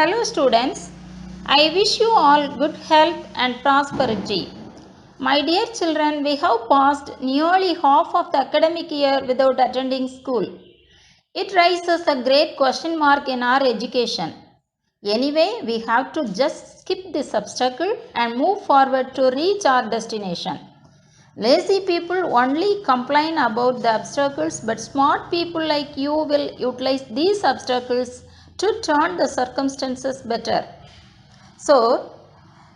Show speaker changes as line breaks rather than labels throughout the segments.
Hello students, I wish you all good health and prosperity. My dear children, we have passed nearly half of the academic year without attending school. It raises a great question mark in our education. Anyway, we have to just skip this obstacle and move forward to reach our destination. Lazy people only complain about the obstacles, but smart people like you will utilize these obstacles to turn the circumstances better. So,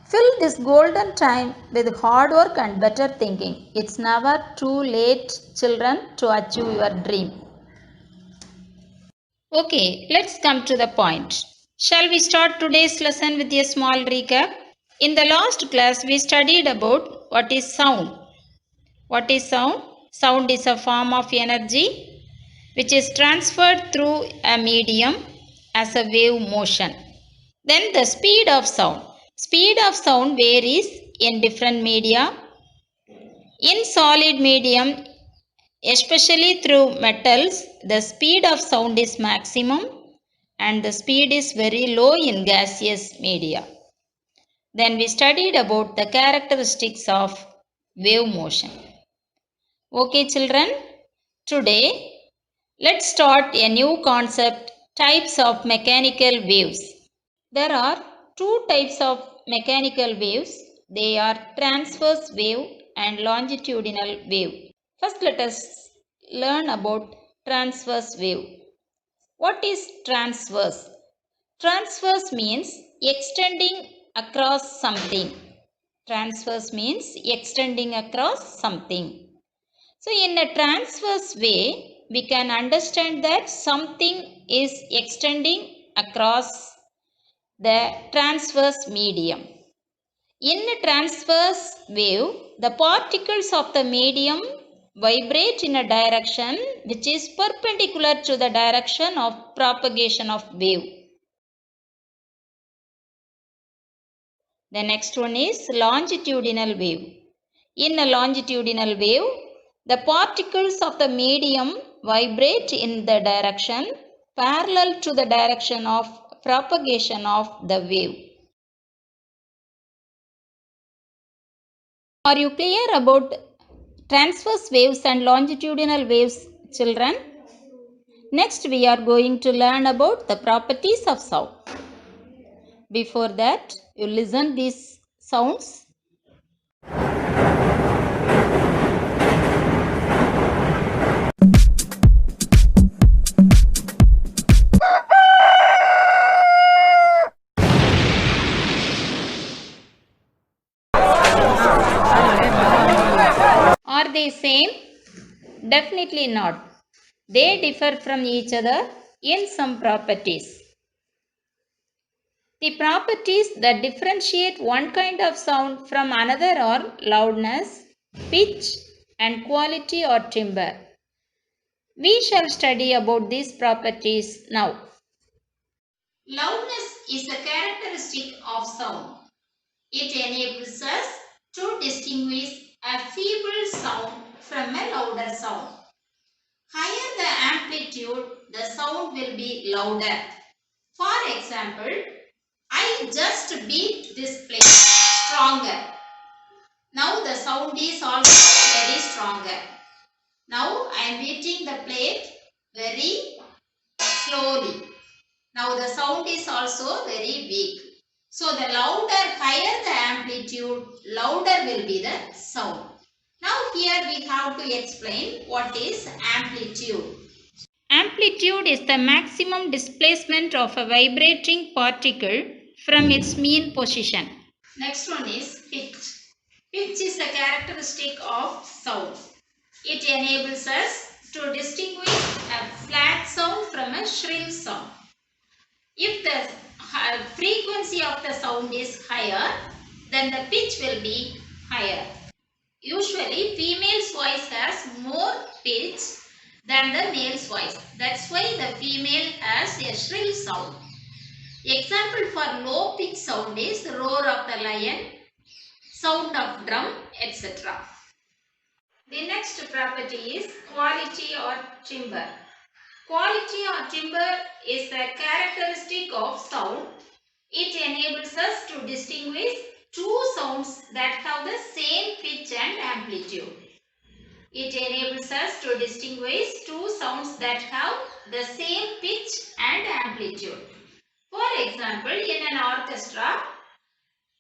fill this golden time with hard work and better thinking. It's never too late, children, to achieve your dream. Okay, let's come to the point. Shall we start today's lesson with a small recap? In the last class, we studied about what is sound. What is sound? Sound is a form of energy which is transferred through a medium as a wave motion. Then the speed of sound. Speed of sound varies in different media. In solid medium, especially through metals, the speed of sound is maximum and the speed is very low in gaseous media. Then we studied about the characteristics of wave motion. Okay children, today let's start a new concept, types of mechanical waves. There are two types of mechanical waves. They are transverse wave and longitudinal wave. First let us learn about transverse wave. What is transverse? Transverse means extending across something. Transverse means extending across something. So in a transverse way, we can understand that something is extending across the transverse medium. In a transverse wave, the particles of the medium vibrate in a direction which is perpendicular to the direction of propagation of wave. The next one is longitudinal wave. In a longitudinal wave, the particles of the medium vibrate in the direction parallel to the direction of propagation of the wave. Are you clear about transverse waves and longitudinal waves, children? Next, we are going to learn about the properties of sound. Before that, you listen these sounds. Are they same? Definitely not. They differ from each other in some properties. The properties that differentiate one kind of sound from another are loudness, pitch, and quality or timbre. We shall study about these properties now. Loudness is a characteristic of sound. It enables us to distinguish a feeble sound from a louder sound. Higher the amplitude, the sound will be louder. For example, I just beat this plate stronger. Now the sound is also very stronger. Now I am beating the plate very slowly. Now the sound is also very weak. So the higher the amplitude, louder will be the sound. Now here we have to explain what is amplitude. Amplitude is the maximum displacement of a vibrating particle from its mean position. Next one is pitch. Pitch is a characteristic of sound. It enables us to distinguish a flat sound from a shrill sound. If the frequency of the sound is higher, then the pitch will be higher. Usually, female's voice has more pitch than the male's voice. That's why the female has a shrill sound. Example for low pitch sound is roar of the lion, sound of drum, etc. The next property is quality or timbre. Quality or timbre is a characteristic of sound It enables us to distinguish two sounds that have the same pitch and amplitude. It enables us to distinguish two sounds that have the same pitch and amplitude. For example, in an orchestra,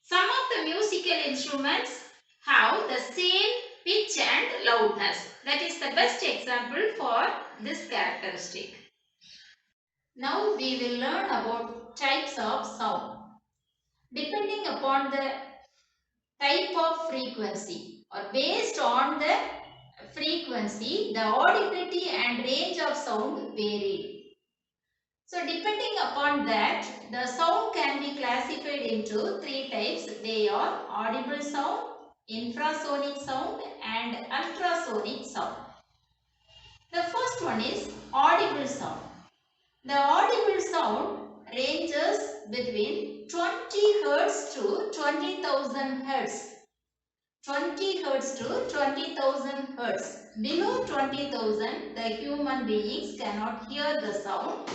some of the musical instruments have the same pitch and loudness. That is the best example for this characteristic. Now we will learn about types of sound. Depending upon the type of frequency or based on the frequency, the audibility and range of sound vary. So depending upon that, the sound can be classified into three types. They are audible sound, infrasonic sound and ultrasonic sound. The first one is audible sound. The audible sound ranges between 20 Hz to 20,000 Hz. 20 Hz to 20,000 Hz. Below 20,000, the human beings cannot hear the sound.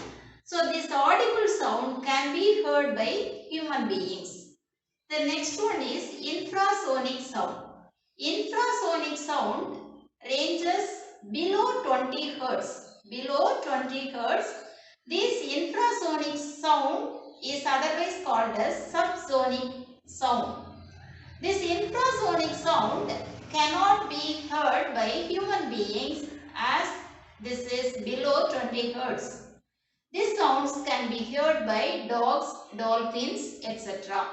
So this audible sound can be heard by human beings. The next one is infrasonic sound. Infrasonic sound ranges below 20 Hz. Below 20 Hz, this infrasonic sound is otherwise called as subsonic sound. This infrasonic sound cannot be heard by human beings as this is below 20 Hz. These sounds can be heard by dogs, dolphins, etc.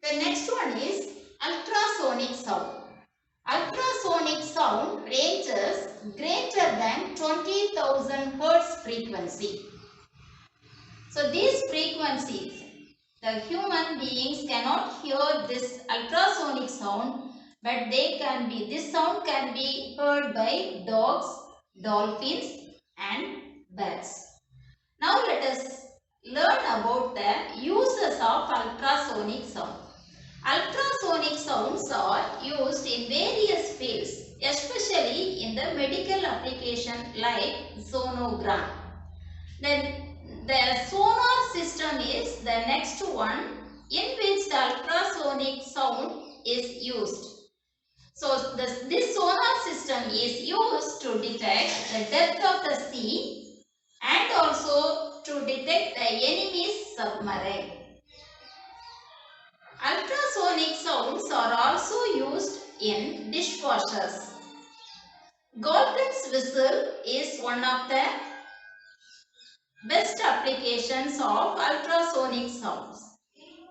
The next one is ultrasonic sound. Ultrasonic sound ranges greater than 20,000 Hz frequency. So these frequencies, the human beings cannot hear this ultrasonic sound, but this sound can be heard by dogs, dolphins and birds. Now let us learn about the uses of ultrasonic sound. Ultrasonic sounds are used in various fields, especially in the medical application like sonogram. Then the sonar system is the next one in which the ultrasonic sound is used. So this sonar system is used to detect the depth of the sea and also to detect the enemy's submarine. Ultrasonic sounds are also used in dishwashers. Galton's whistle is one of the best applications of ultrasonic sounds.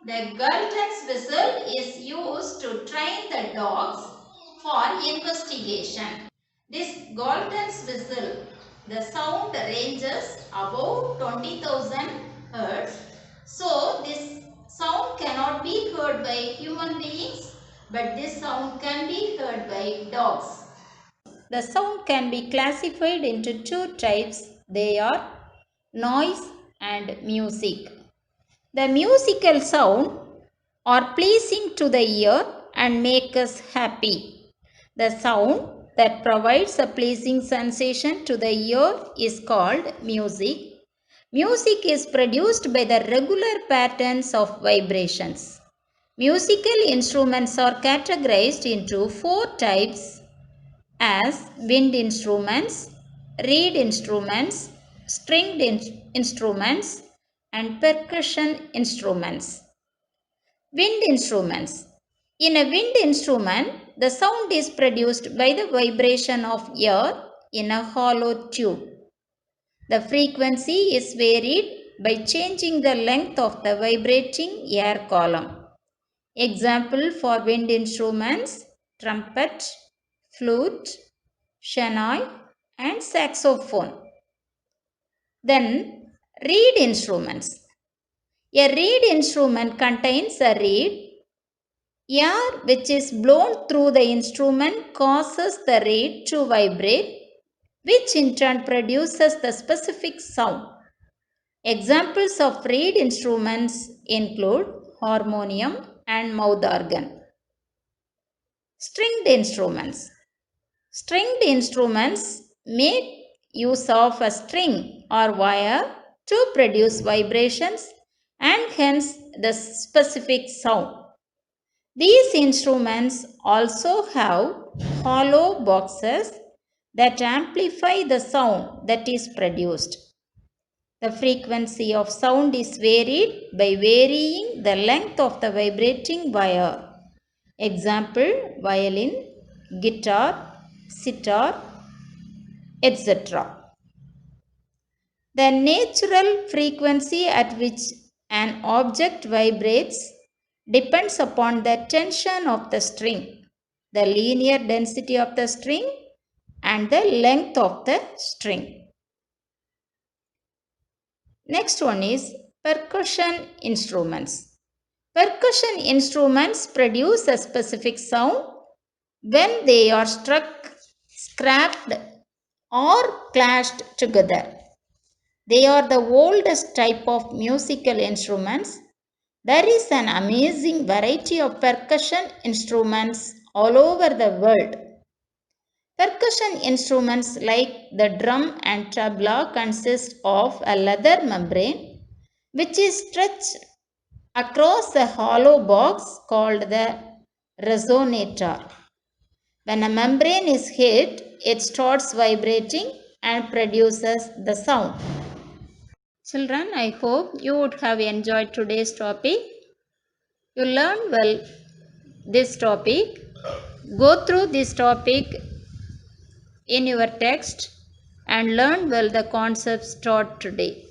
The Galton's whistle is used to train the dogs for investigation. This Galton's whistle, the sound ranges above 20,000 Hz. So this sound cannot be heard by human beings, but this sound can be heard by dogs. The sound can be classified into two types. They are noise and music. The musical sound are pleasing to the ear and make us happy. The sound that provides a pleasing sensation to the ear is called music. Music is produced by the regular patterns of vibrations. Musical instruments are categorized into four types as wind instruments, reed instruments, stringed instruments and percussion instruments. Wind instruments. In a wind instrument, the sound is produced by the vibration of air in a hollow tube. The frequency is varied by changing the length of the vibrating air column. Example for wind instruments: trumpet, flute, shanae and saxophone. Then reed instruments. A reed instrument contains a reed. Air which is blown through the instrument causes the reed to vibrate, which in turn produces the specific sound. Examples of reed instruments include harmonium and mouth organ. Stringed instruments. Stringed instruments make use of a string or wire to produce vibrations and hence the specific sound. These instruments also have hollow boxes that amplify the sound that is produced. The frequency of sound is varied by varying the length of the vibrating wire. Example, violin, guitar, sitar, etc. The natural frequency at which an object vibrates depends upon the tension of the string, the linear density of the string, and the length of the string. Next one is percussion instruments. Percussion instruments produce a specific sound when they are struck, scraped, or clashed together. They are the oldest type of musical instruments. There is an amazing variety of percussion instruments all over the world. Percussion instruments like the drum and tabla consist of a leather membrane which is stretched across a hollow box called the resonator. When a membrane is hit, it starts vibrating and produces the sound. Children, I hope you would have enjoyed today's topic. You learned well this topic. Go through this topic in your text and learn well the concepts taught today.